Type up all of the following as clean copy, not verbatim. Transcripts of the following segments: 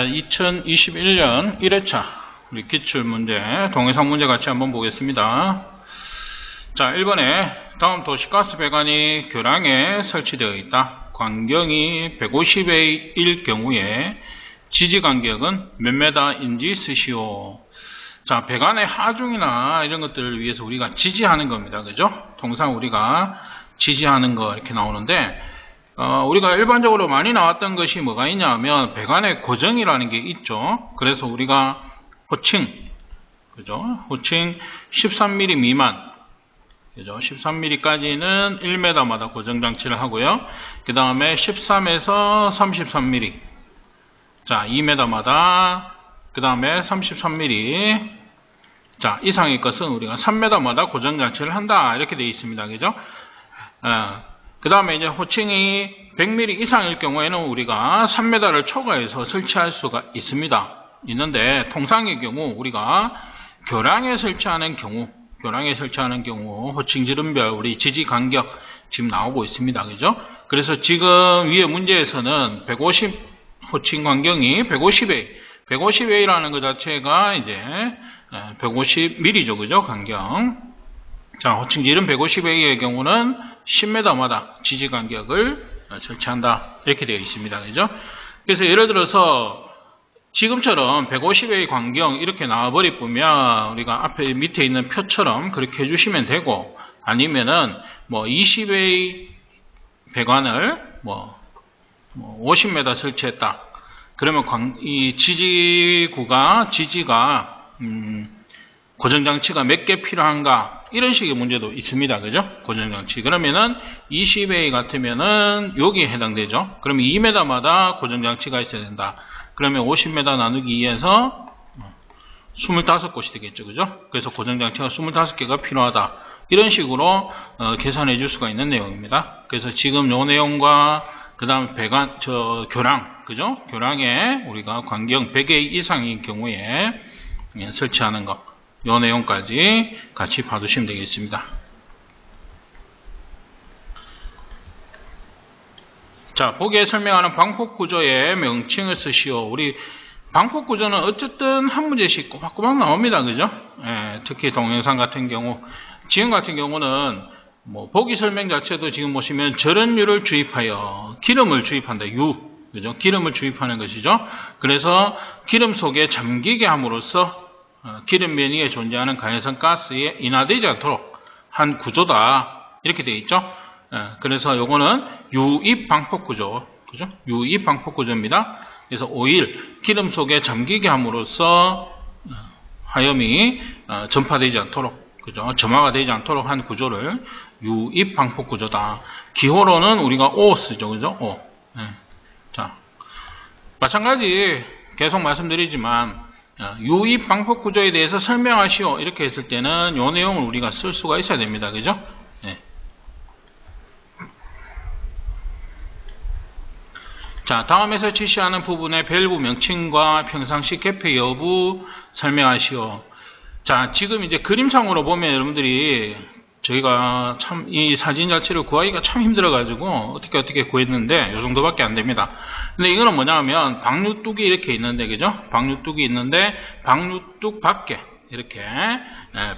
2021년 1회차 우리 기출문제, 동영상 문제 같이 한번 보겠습니다. 자, 1번에 다음 도시가스 배관이 교량에 설치되어 있다. 광경이 150의 1 경우에 지지간격은 몇 메다인지 쓰시오. 자, 배관의 하중이나 이런 것들을 위해서 우리가 지지하는 겁니다. 그죠? 통상 우리가 지지하는 거 이렇게 나오는데, 우리가 일반적으로 많이 나왔던 것이 뭐가 있냐면 배관의 고정이라는 게 있죠. 그래서 우리가 호칭, 그죠? 호칭 13mm 미만, 그죠? 13mm까지는 1m마다 고정 장치를 하고요. 그 다음에 13에서 33mm, 자 2m마다, 그 다음에 33mm, 자 이상의 것은 우리가 3m마다 고정 장치를 한다 이렇게 되어 있습니다. 그죠? 그 다음에 이제 호칭이 100mm 이상일 경우에는 우리가 3m를 초과해서 설치할 수가 있는데, 통상의 경우 우리가 교량에 설치하는 경우 호칭 지름별 우리 지지 간격 지금 나오고 있습니다. 그죠? 그래서 지금 위에 문제에서는 150 호칭 간격이 150A라는 것 자체가 이제 150mm죠. 그죠? 간격. 자, 호칭 지름 150A의 경우는 10m마다 지지 간격을 설치한다 이렇게 되어 있습니다. 그죠? 그래서 예를 들어서 지금처럼 150A 광경 이렇게 나와버리면 우리가 앞에 밑에 있는 표처럼 그렇게 해주시면 되고, 아니면은 뭐 20A 배관을 50m 설치했다. 그러면 이 지지가 고정장치가 몇 개 필요한가? 이런 식의 문제도 있습니다. 그죠? 고정장치. 그러면은 20A 같으면은 여기에 해당되죠. 그러면 2m마다 고정장치가 있어야 된다. 그러면 50m 나누기 2에서 25곳이 되겠죠. 그죠? 그래서 고정장치가 25개가 필요하다. 이런 식으로 계산해 줄 수가 있는 내용입니다. 그래서 지금 요 내용과 그 다음 배관, 교량, 그죠? 교량에 우리가 광경 100A 이상인 경우에 설치하는 것, 요 내용까지 같이 봐두시면 되겠습니다. 자, 보기에 설명하는 방폭 구조의 명칭을 쓰시오. 우리 방폭 구조는 어쨌든 한 문제씩 꼬박꼬박 나옵니다. 그죠? 특히 동영상 같은 경우, 지금 같은 경우는 보기 설명 자체도 지금 보시면 절연유를 주입하여 기름을 주입한다. 그죠? 기름을 주입하는 것이죠. 그래서 기름 속에 잠기게 함으로써 기름 면 위에 존재하는 가해성 가스에 인하되지 않도록 한 구조다 이렇게 되어 있죠. 그래서 요거는 유입 방폭 구조, 그죠? 유입 방폭 구조입니다. 그래서 오일 기름 속에 잠기게 함으로써 화염이 전파되지 않도록, 그죠? 점화가 되지 않도록 한 구조를 유입 방폭 구조다. 기호로는 우리가 O 쓰죠, 그죠? O. 자, 마찬가지 계속 말씀드리지만 유입 방폭 구조에 대해서 설명하시오 이렇게 했을 때는 이 내용을 우리가 쓸 수가 있어야 됩니다. 그죠? 자, 다음에서 지시하는 부분의 밸브 명칭과 평상시 개폐 여부 설명하시오. 자, 지금 이제 그림상으로 보면 여러분들이 저희가 참 이 사진 자체를 구하기가 참 힘들어가지고 어떻게 구했는데 요 정도밖에 안 됩니다. 근데 이거는 뭐냐면 방류뚝이 이렇게 있는데, 그죠? 방류뚝이 있는데 방류뚝 밖에 이렇게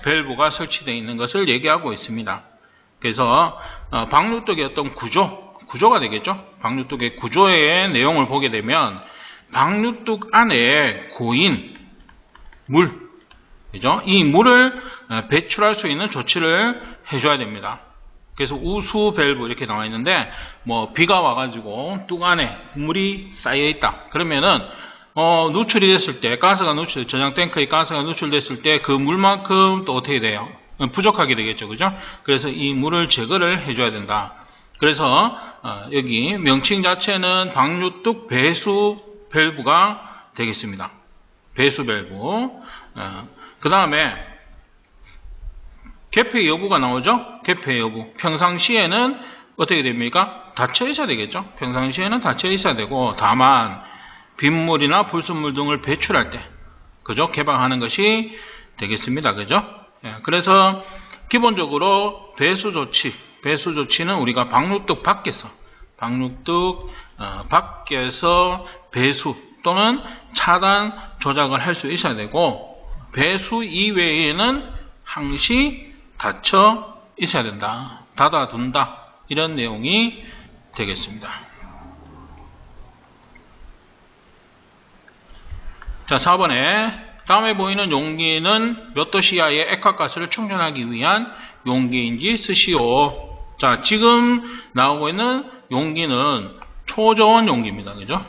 밸브가 설치되어 있는 것을 얘기하고 있습니다. 그래서 방류뚝의 어떤 구조가 되겠죠? 방류뚝의 구조의 내용을 보게 되면 방류뚝 안에 고인 물, 그죠? 이 물을 배출할 수 있는 조치를 해줘야 됩니다. 그래서 우수 밸브 이렇게 나와 있는데, 비가 와가지고 뚝 안에 물이 쌓여 있다. 그러면은 누출이 됐을 때, 저장 탱크에 가스가 누출됐을 때 그 물만큼 또 어떻게 돼요? 부족하게 되겠죠, 그죠? 그래서 이 물을 제거를 해줘야 된다. 그래서 여기 명칭 자체는 방류뚝 배수 밸브가 되겠습니다. 배수 밸브. 그 다음에 개폐 여부가 나오죠? 개폐 여부. 평상시에는 어떻게 됩니까? 닫혀 있어야 되겠죠? 평상시에는 닫혀 있어야 되고, 다만 빗물이나 불순물 등을 배출할 때, 그죠? 개방하는 것이 되겠습니다. 그죠? 그래서 기본적으로 배수 조치는 우리가 방류뚝 밖에서 배수, 또는 차단 조작을 할 수 있어야 되고 배수 이외에는 항시 닫혀 있어야 된다. 닫아둔다. 이런 내용이 되겠습니다. 자, 4번에 다음에 보이는 용기는 몇 도 이하의 액화가스를 충전하기 위한 용기인지 쓰시오. 자, 지금 나오고 있는 용기는 초저온 용기입니다. 그죠?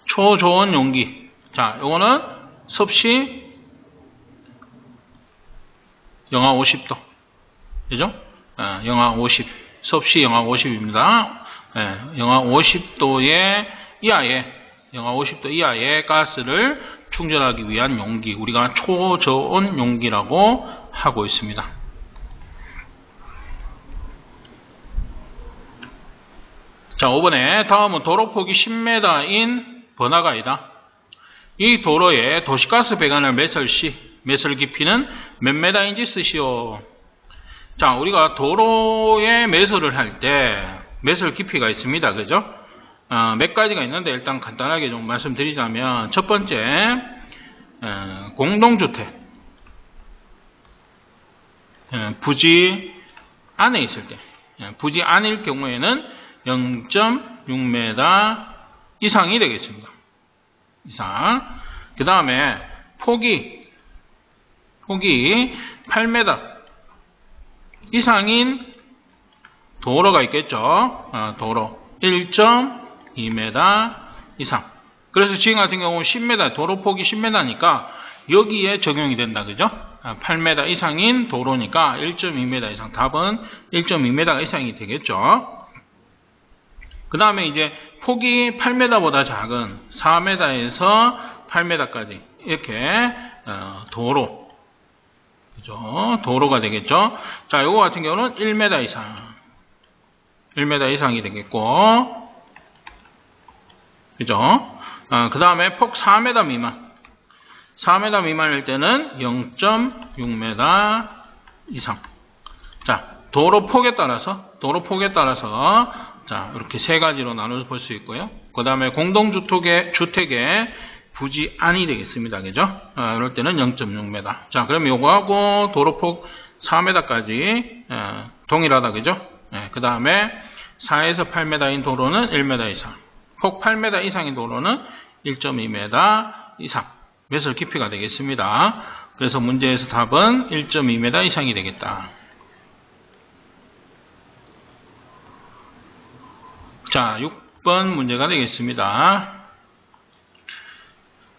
초저온 용기. 자, 요거는 섭씨 영하 50도. 그죠? 영하 50. 섭씨 영하 50입니다. 영하 50도의 영하 50도 이하의 가스를 충전하기 위한 용기. 우리가 초저온 용기라고 하고 있습니다. 자, 5번에 다음은 도로폭이 10m인 번화가이다. 이 도로에 도시가스 배관을 매설 시 매설 깊이는 몇 m인지 쓰시오. 자, 우리가 도로에 매설을 할 때 매설 깊이가 있습니다. 그죠? 몇 가지가 있는데 일단 간단하게 좀 말씀드리자면 첫 번째 공동주택 부지 안에 있을 때 부지 안일 경우에는 0.6m 이상이 되겠습니다. 그 다음에 폭이 8m 이상인 도로가 있겠죠. 도로 1.2m 이상. 그래서 지금 같은 경우는 10m, 도로폭이 10m니까 여기에 적용이 된다. 그죠? 8m 이상인 도로니까 1.2m 이상. 답은 1.2m 이상이 되겠죠. 그 다음에 이제 폭이 8m보다 작은 4m에서 8m까지 이렇게 도로. 그죠? 도로가 되겠죠. 자, 요거 같은 경우는 1m 이상. 1m 이상이 되겠고. 그죠? 그 다음에 폭 4m 미만. 4m 미만일 때는 0.6m 이상. 자, 도로폭에 따라서, 자, 이렇게 세 가지로 나눠서 볼 수 있고요. 그 다음에 공동주택의 부지 안이 되겠습니다. 그죠? 이럴 때는 0.6m. 자, 그럼 요거하고 도로폭 4m까지, 동일하다. 그죠? 그 다음에 4에서 8m인 도로는 1m 이상. 폭 8m 이상인 도로는 1.2m 이상. 매설 깊이가 되겠습니다. 그래서 문제에서 답은 1.2m 이상이 되겠다. 자, 6번 문제가 되겠습니다.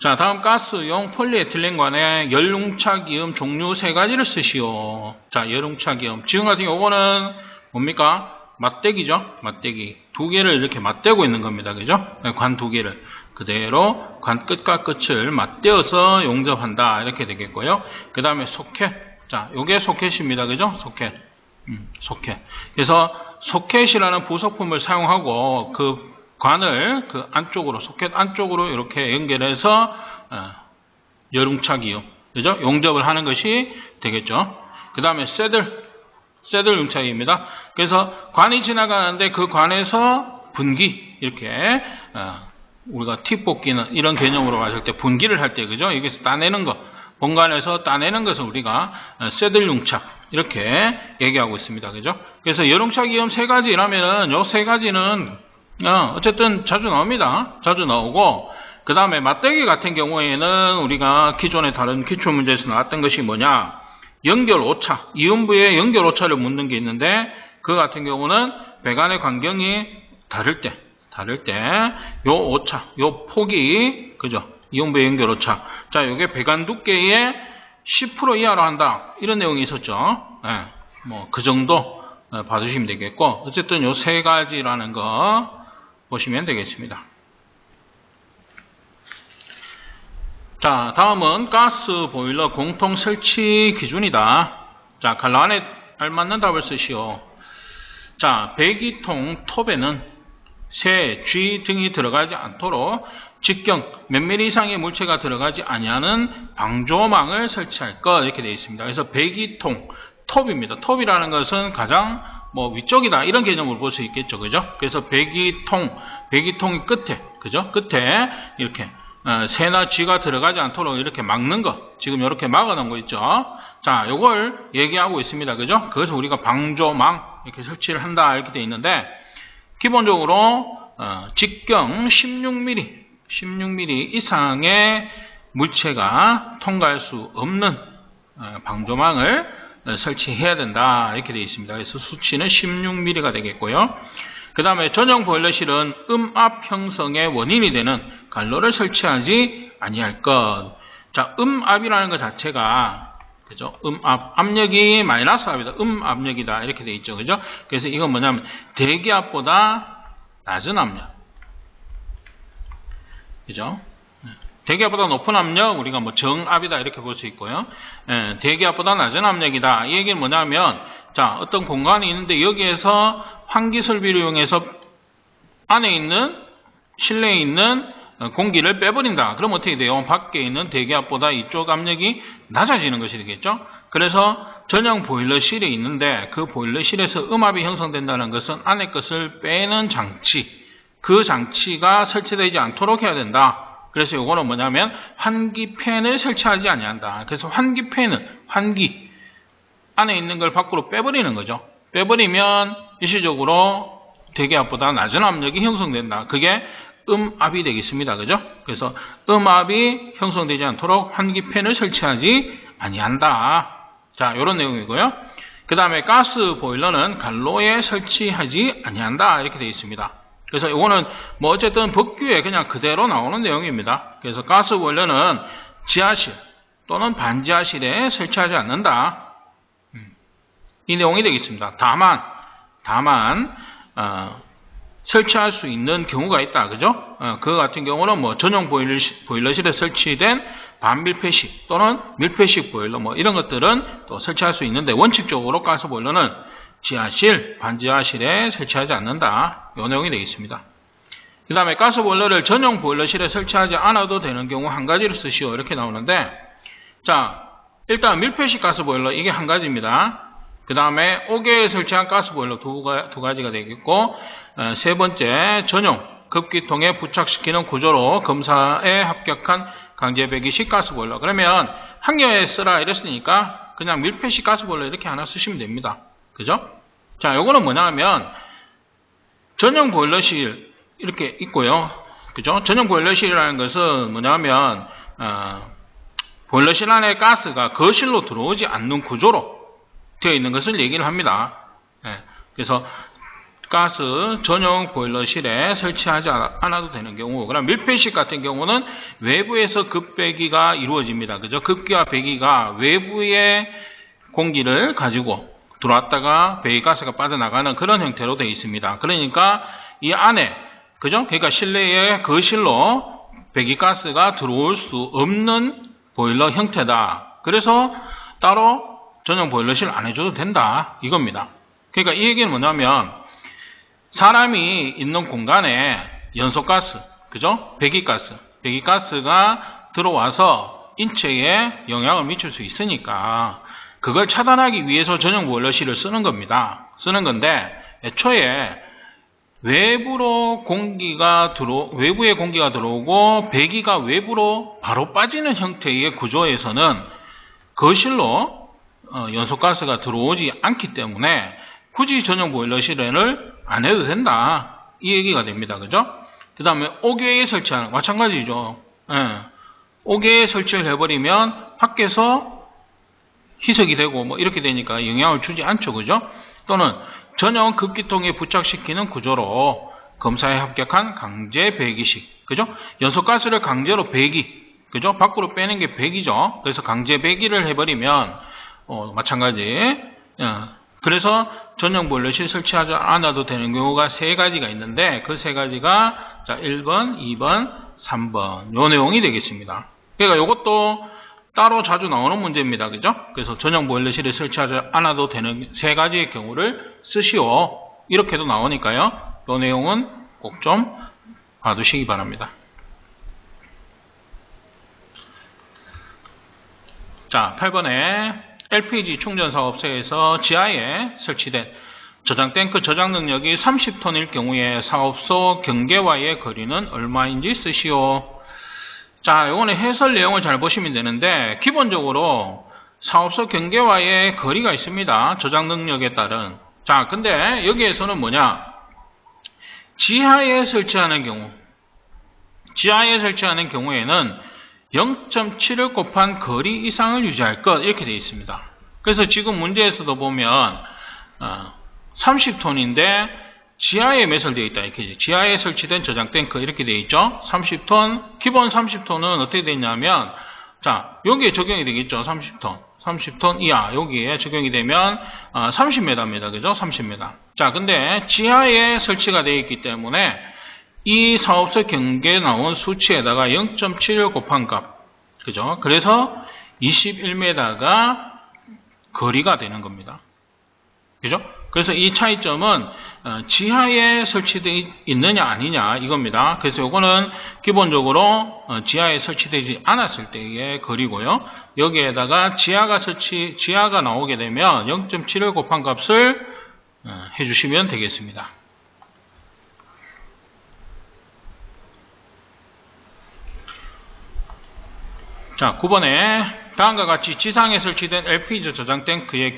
자, 다음 가스용 폴리에틸렌관의 열융차기음 종류 3가지를 쓰시오. 자, 열융차기음. 지금 같은 경우는 뭡니까? 맞대기죠? 맞대기. 2개를 이렇게 맞대고 있는 겁니다. 그죠? 관 2개를. 그대로 관 끝과 끝을 맞대어서 용접한다. 이렇게 되겠고요. 그 다음에 소켓. 자, 요게 소켓입니다. 그죠? 소켓. 소켓. 그래서 소켓이라는 부속품을 사용하고 그 관을 그 안쪽으로, 소켓 안쪽으로 이렇게 연결해서 열융차기용. 그죠? 용접을 하는 것이 되겠죠. 그 다음에 새들 융착입니다. 그래서 관이 지나가는데 그 관에서 분기, 이렇게, 우리가 팁뽑기는 이런 개념으로 봤을 때 분기를 할 때, 그죠? 여기서 따내는 것, 본관에서 따내는 것을 우리가 새들 융착, 이렇게 얘기하고 있습니다. 그죠? 그래서 열융착이음 3가지라면은, 요 3가지는, 어쨌든 자주 나옵니다. 자주 나오고, 그 다음에 맞대기 같은 경우에는 우리가 기존의 다른 기출문제에서 나왔던 것이 뭐냐? 연결 오차, 이음부에 연결 오차를 묻는 게 있는데 그 같은 경우는 배관의 간경이 다를 때 요 오차, 요 폭이 그죠? 이음부의 연결 오차. 자, 요게 배관 두께의 10% 이하로 한다. 이런 내용이 있었죠. 뭐 그 정도 봐주시면 되겠고 어쨌든 요 3가지라는 거 보시면 되겠습니다. 자, 다음은 가스 보일러 공통 설치 기준이다. 자, 갈란에 알맞는 답을 쓰시오. 자, 배기통 톱에는 새, 쥐 등이 들어가지 않도록 직경 몇 미리 이상의 물체가 들어가지 아니하는 방조망을 설치할 것 이렇게 되어 있습니다. 그래서 배기통 톱입니다. 톱이라는 것은 가장 뭐 위쪽이다 이런 개념으로 볼 수 있겠죠. 그죠? 그래서 배기통이 끝에, 그죠? 끝에 이렇게 새나 쥐가 들어가지 않도록 이렇게 막는 거, 지금 이렇게 막아 놓은 거 있죠. 자, 요걸 얘기하고 있습니다. 그죠? 그래서 우리가 방조망 이렇게 설치를 한다 이렇게 돼 있는데, 기본적으로 직경 16mm 이상의 물체가 통과할 수 없는 방조망을 설치해야 된다 이렇게 되어 있습니다. 그래서 수치는 16mm가 되겠고요. 그 다음에 전용 보일러실은 음압 형성의 원인이 되는 관로를 설치하지 아니할 것. 자, 음압이라는 것 자체가, 그죠? 압력이 마이너스 압이다. 압력이다. 이렇게 되어 있죠. 그죠? 그래서 이건 뭐냐면 대기압보다 낮은 압력. 그죠? 대기압보다 높은 압력, 우리가 뭐 정압이다 이렇게 볼 수 있고요. 대기압보다 낮은 압력이다. 이 얘기는 뭐냐면, 자, 어떤 공간이 있는데 여기에서 환기 설비를 이용해서 안에 있는, 실내에 있는 공기를 빼버린다. 그럼 어떻게 돼요? 밖에 있는 대기압보다 이쪽 압력이 낮아지는 것이 되겠죠? 그래서 전용 보일러실이 있는데 그 보일러실에서 음압이 형성된다는 것은 안에 것을 빼는 장치, 그 장치가 설치되지 않도록 해야 된다. 그래서 요거는 뭐냐면 환기팬을 설치하지 아니한다. 그래서 환기팬은 환기 안에 있는 걸 밖으로 빼버리는 거죠. 빼버리면 일시적으로 대기압보다 낮은 압력이 형성된다. 그게 음압이 되겠습니다. 그죠? 그래서 음압이 형성되지 않도록 환기팬을 설치하지 아니한다. 자, 이런 내용이고요. 그 다음에 가스 보일러는 관로에 설치하지 아니한다. 이렇게 되어 있습니다. 그래서 이거는 뭐 어쨌든 법규에 그냥 그대로 나오는 내용입니다. 그래서 가스 보일러는 지하실 또는 반지하실에 설치하지 않는다. 이 내용이 되겠습니다. 다만 설치할 수 있는 경우가 있다. 그죠? 그거 같은 경우는 뭐 전용 보일러실에 설치된 반밀폐식 또는 밀폐식 보일러 뭐 이런 것들은 또 설치할 수 있는데, 원칙적으로 가스 보일러는 지하실, 반지하실에 설치하지 않는다. 이 내용이 되겠습니다. 그 다음에 가스 보일러를 전용 보일러실에 설치하지 않아도 되는 경우 한 가지를 쓰시오. 이렇게 나오는데, 자, 일단 밀폐식 가스 보일러 이게 한 가지입니다. 그 다음에 옥외에 설치한 가스 보일러 두 가지가 되겠고, 세 번째 전용 급기통에 부착시키는 구조로 검사에 합격한 강제 배기식 가스 보일러. 그러면 항여에 쓰라 이랬으니까 그냥 밀폐식 가스 보일러 이렇게 하나 쓰시면 됩니다. 그죠? 자, 요거는 뭐냐면 전용 보일러실 이렇게 있고요. 그죠? 전용 보일러실이라는 것은 뭐냐면 보일러실 안에 가스가 거실로 들어오지 않는 구조로 되어 있는 것을 얘기를 합니다. 그래서 가스 전용 보일러실에 설치하지 않아도 되는 경우, 그럼 밀폐식 같은 경우는 외부에서 급배기가 이루어집니다. 그죠? 급기와 배기가 외부의 공기를 가지고 들어왔다가 배기가스가 빠져나가는 그런 형태로 되어 있습니다. 그러니까 이 안에, 그죠? 그러니까 실내의 거실로 배기가스가 들어올 수 없는 보일러 형태다. 그래서 따로 전용 보일러실 안 해줘도 된다. 이겁니다. 그러니까 이 얘기는 뭐냐면 사람이 있는 공간에 연소가스, 그죠? 배기가스가 들어와서 인체에 영향을 미칠 수 있으니까 그걸 차단하기 위해서 전용 보일러실을 쓰는 겁니다. 쓰는 건데, 애초에 외부의 공기가 들어오고 배기가 외부로 바로 빠지는 형태의 구조에서는 거실로 연소가스가 들어오지 않기 때문에 굳이 전용 보일러실을 안 해도 된다. 이 얘기가 됩니다. 그죠? 그 다음에 옥외에 설치하는, 마찬가지죠. 옥외에 설치를 해버리면 밖에서 희석이 되고 뭐 이렇게 되니까 영향을 주지 않죠. 그죠? 또는 전용 급기통에 부착시키는 구조로 검사에 합격한 강제 배기식. 그죠? 연소가스를 강제로 배기. 그죠? 밖으로 빼는 게 배기죠. 그래서 강제 배기를 해버리면 마찬가지. 그래서 전용 보일러실 설치하지 않아도 되는 경우가 세 가지가 있는데, 그 세 가지가 자 1번, 2번, 3번 요 내용이 되겠습니다. 그러니까 이것도 따로 자주 나오는 문제입니다. 그죠? 그래서 전용 보일러실에 설치하지 않아도 되는 세 가지의 경우를 쓰시오. 이렇게도 나오니까요. 이 내용은 꼭 좀 봐두시기 바랍니다. 자, 8번에 LPG 충전 사업소에서 지하에 설치된 저장 탱크 저장 능력이 30톤일 경우에 사업소 경계와의 거리는 얼마인지 쓰시오. 자, 요거는 해설 내용을 잘 보시면 되는데, 기본적으로 사업소 경계와의 거리가 있습니다. 저장 능력에 따른. 자, 근데 여기에서는 뭐냐? 지하에 설치하는 경우에는 0.7을 곱한 거리 이상을 유지할 것, 이렇게 되어 있습니다. 그래서 지금 문제에서도 보면 30톤인데 지하에 매설되어 있다. 이렇게 지하에 설치된 저장 탱크 이렇게 되어 있죠. 30톤, 기본 30톤은 어떻게 되냐면, 자, 여기에 적용이 되겠죠. 30톤 이하 여기에 적용이 되면 30m입니다. 그죠? 30m. 자, 근데 지하에 설치가 되어 있기 때문에 이 사업소 경계에 나온 수치에다가 0.7을 곱한 값, 그죠? 그래서 21m가 거리가 되는 겁니다. 그죠? 그래서 이 차이점은 지하에 설치되어 있느냐 아니냐 이겁니다. 그래서 요거는 기본적으로 지하에 설치되지 않았을 때의 거리고요. 여기에다가 지하가 나오게 되면 0.7을 곱한 값을 해주시면 되겠습니다. 자, 9번에 다음과 같이 지상에 설치된 LPG 저장 탱크의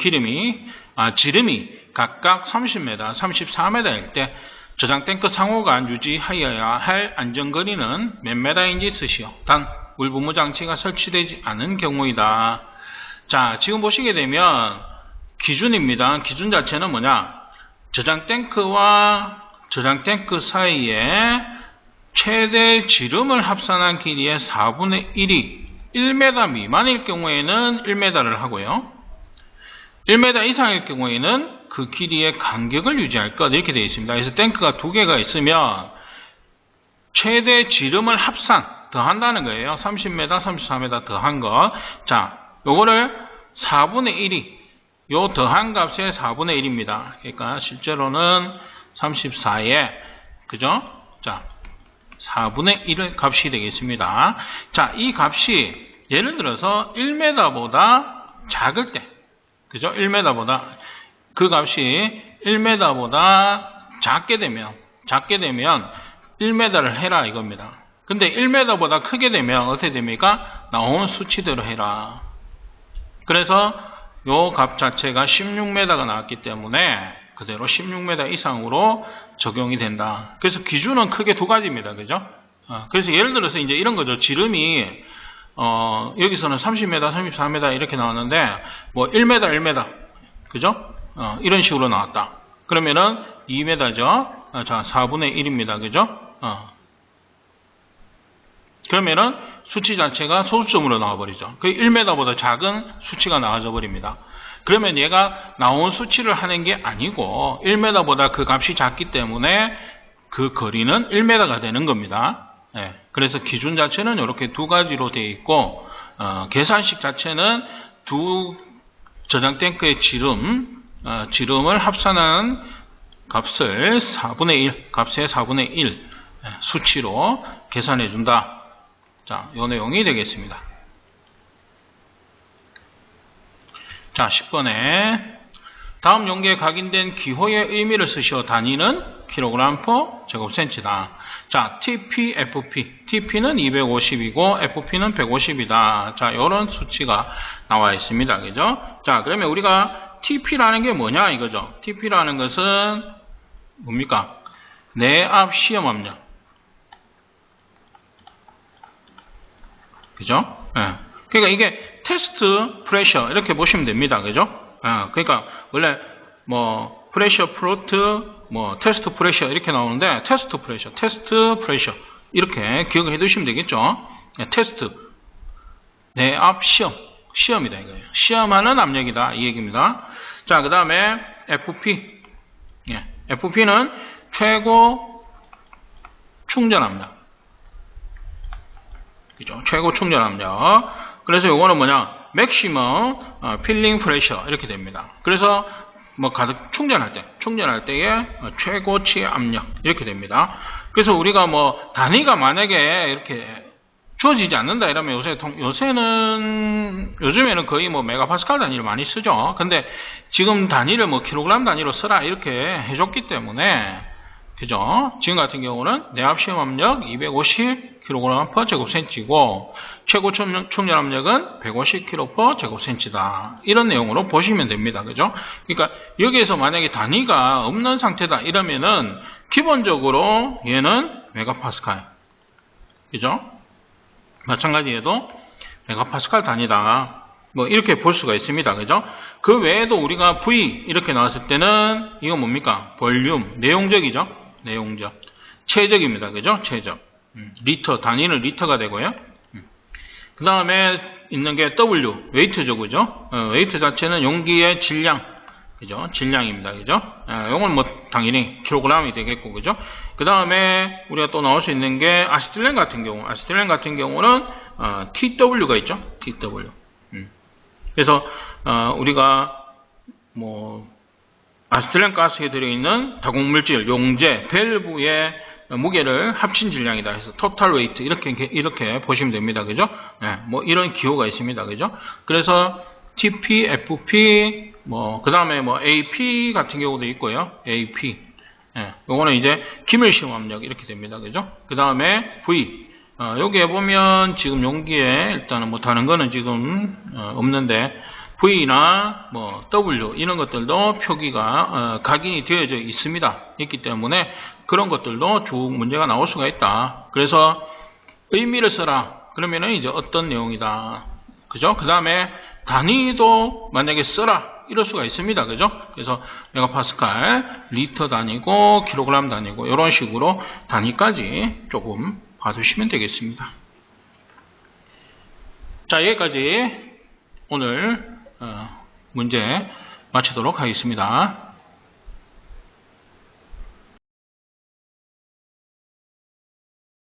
지름이 각각 30m, 34m일 때 저장 탱크 상호간 유지하여야 할 안전거리는 몇 m인지 쓰시오. 단, 물분무 장치가 설치되지 않은 경우이다. 자, 지금 보시게 되면 기준입니다. 기준 자체는 뭐냐? 저장 탱크와 저장 탱크 사이에 최대 지름을 합산한 길이의 4분의 1이 1m 미만일 경우에는 1m를 하고요. 1m 이상일 경우에는 그 길이의 간격을 유지할 것, 이렇게 되어 있습니다. 그래서 탱크가 두 개가 있으면 최대 지름을 더한다는 거예요. 30m, 34m 더한 거. 자, 요거를 4분의 1이, 요 더한 값의 4분의 1입니다. 그러니까 실제로는 34에, 그죠? 자, 4분의 1의 값이 되겠습니다. 자, 이 값이 예를 들어서 1m보다 작을 때, 그죠? 1m보다, 그 값이 1m보다 작게 되면 1m를 해라 이겁니다. 근데 1m보다 크게 되면 어떻게 됩니까? 나온 수치대로 해라. 그래서 요 값 자체가 16m가 나왔기 때문에 그대로 16m 이상으로 적용이 된다. 그래서 기준은 크게 두 가지입니다. 그죠? 그래서 예를 들어서 이제 이런 거죠. 지름이 여기서는 30m, 34m 이렇게 나왔는데 뭐 1m, 그죠? 이런 식으로 나왔다. 그러면은 2m죠. 자, 4분의 1입니다. 그죠? 그러면은 수치 자체가 소수점으로 나와버리죠. 그 1m보다 작은 수치가 나와져 버립니다. 그러면 얘가 나온 수치를 하는 게 아니고 1m보다 그 값이 작기 때문에 그 거리는 1m가 되는 겁니다. 예, 그래서 기준 자체는 이렇게 두 가지로 되어 있고 계산식 자체는 두 저장 탱크의 지름을 합산한 값을 4분의 1, 값의 4분의 1 수치로 계산해 준다. 자, 이 내용이 되겠습니다. 자, 10번에 다음 용기에 각인된 기호의 의미를 쓰시오. 단위는 kg/제곱cm다. 자, TP, FP. TP는 250이고 FP는 150이다. 자, 이런 수치가 나와 있습니다. 그죠? 자, 그러면 우리가 TP라는 게 뭐냐 이거죠. TP라는 것은 뭡니까? 내압 시험 압력. 그죠? 예. 그러니까 이게 테스트 프레셔 이렇게 보시면 됩니다. 그죠? 그러니까 원래 뭐 프레셔 플로트 뭐 테스트 프레셔 이렇게 나오는데 테스트 프레셔 이렇게 기억을 해 두시면 되겠죠? 테스트 내압 시험이다 이거예요. 시험하는 압력이다 이 얘기입니다. 자, 그 다음에 FP. FP는 최고 충전 압력. 그죠? 최고 충전 압력. 그래서 요거는 뭐냐? 맥시멈 필링 프레셔 이렇게 됩니다. 그래서 뭐 가득 충전할 때의 최고치 압력 이렇게 됩니다. 그래서 우리가 뭐 단위가 만약에 이렇게 주어지지 않는다 이러면 요즘에는 거의 뭐 메가파스칼 단위를 많이 쓰죠. 근데 지금 단위를 뭐 킬로그램 단위로 쓰라 이렇게 해줬기 때문에, 그죠? 지금 같은 경우는 내압 시험 압력 250kg/제곱센치고 최고 충전 압력은 150kg/제곱센치다. 이런 내용으로 보시면 됩니다. 그죠? 그러니까 여기에서 만약에 단위가 없는 상태다 이러면은 기본적으로 얘는 메가파스칼. 그죠? 마찬가지에도 메가파스칼 단위다. 뭐 이렇게 볼 수가 있습니다. 그죠? 그 외에도 우리가 V 이렇게 나왔을 때는 이거 뭡니까? 볼륨, 내용적이죠? 내용적. 체적입니다. 그죠? 체적. 리터, 단위는 리터가 되고요. 그 다음에 있는 게 W, 웨이트죠. 그죠? 웨이트 자체는 용기의 질량. 그죠? 질량입니다. 그죠? 이건 뭐 당연히 킬로그램이 되겠고, 그죠? 그 다음에 우리가 또 나올 수 있는 게 아시틸렌 같은 경우는 TW가 있죠? TW. 그래서 우리가 뭐 아시틸렌 가스에 들어있는 다공물질, 용제, 밸브의 무게를 합친 질량이다 해서 토탈 웨이트 이렇게 보시면 됩니다. 그죠? 뭐 이런 기호가 있습니다. 그죠? 그래서 TP, FP, 그 다음에 AP 같은 경우도 있고요. AP. 요거는 이제 기밀 시험 압력 이렇게 됩니다. 그죠? 그 다음에 V. 여기에 보면 지금 용기에 일단은 뭐 다른 거는 지금 없는데 V나 W 이런 것들도 표기가 각인이 되어져 있기 때문에 그런 것들도 쭉 문제가 나올 수가 있다. 그래서 의미를 써라. 그러면은 이제 어떤 내용이다. 그죠? 그 다음에 단위도 만약에 써라. 이럴 수가 있습니다. 그죠? 그래서 메가파스칼, 리터 단위고, 킬로그램 단위고, 이런 식으로 단위까지 조금 봐두시면 되겠습니다. 자, 여기까지 오늘 문제 마치도록 하겠습니다.